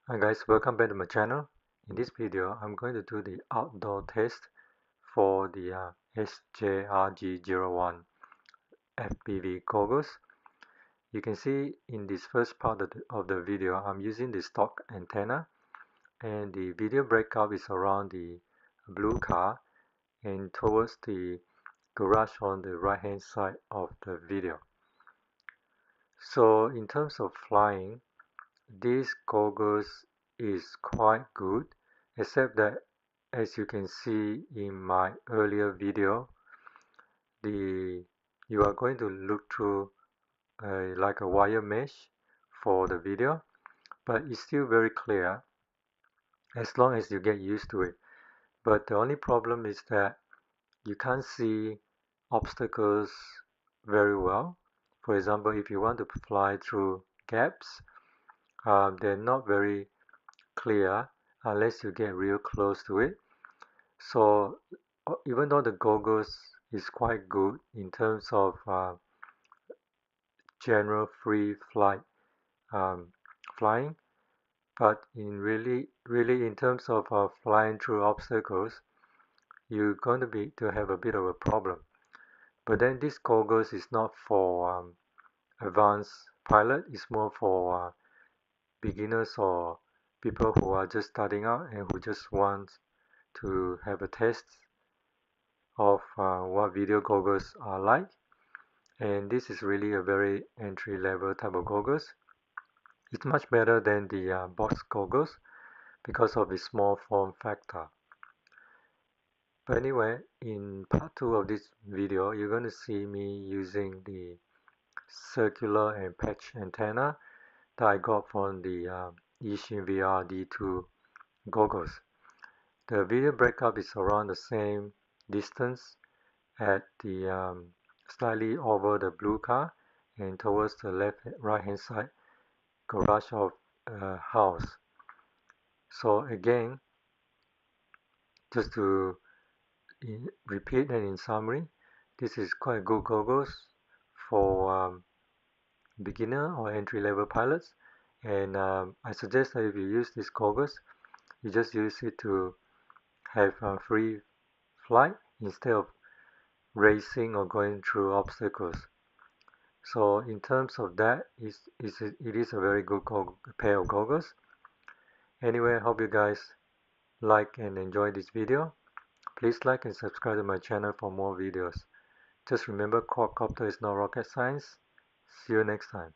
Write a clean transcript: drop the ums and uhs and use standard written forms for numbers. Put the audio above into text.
Hi guys, welcome back to my channel. In this video, I'm going to do the outdoor test for the SJ-RG01 FPV goggles. You can see in this first part of the video, I'm using the stock antenna, and the video breakup is around the blue car and towards the garage on the right hand side of the video. So in terms of flying, these goggles is quite good, except that as you can see in my earlier video, you are going to look through like a wire mesh for the video, but it's still very clear as long as you get used to it. But the only problem is that you can't see obstacles very well. For example, if you want to fly through gaps, they're not very clear unless you get real close to it. So even though the goggles is quite good in terms of general free flight flying, but in really in terms of flying through obstacles, you're going to have a bit of a problem. But then this goggles is not for advanced pilot. It's more for beginners or people who are just starting out and who just want to have a test of what video goggles are like. And this is really a very entry level type of goggles. It's much better than the box goggles because of its small form factor. But anyway, in part 2 of this video, you're going to see me using the circular and patch antenna that I got from the Yixin VR D2 goggles. The video breakup is around the same distance at the slightly over the blue car and towards the right hand side garage of house. So again, just to repeat and in summary, this is quite good goggles for beginner or entry level pilots, and I suggest that if you use these goggles, you just use it to have a free flight instead of racing or going through obstacles. So in terms of that, it is a very good pair of goggles. Anyway, I hope you guys like and enjoy this video. Please like and subscribe to my channel for more videos. Just remember, quadcopter is not rocket science. See you next time.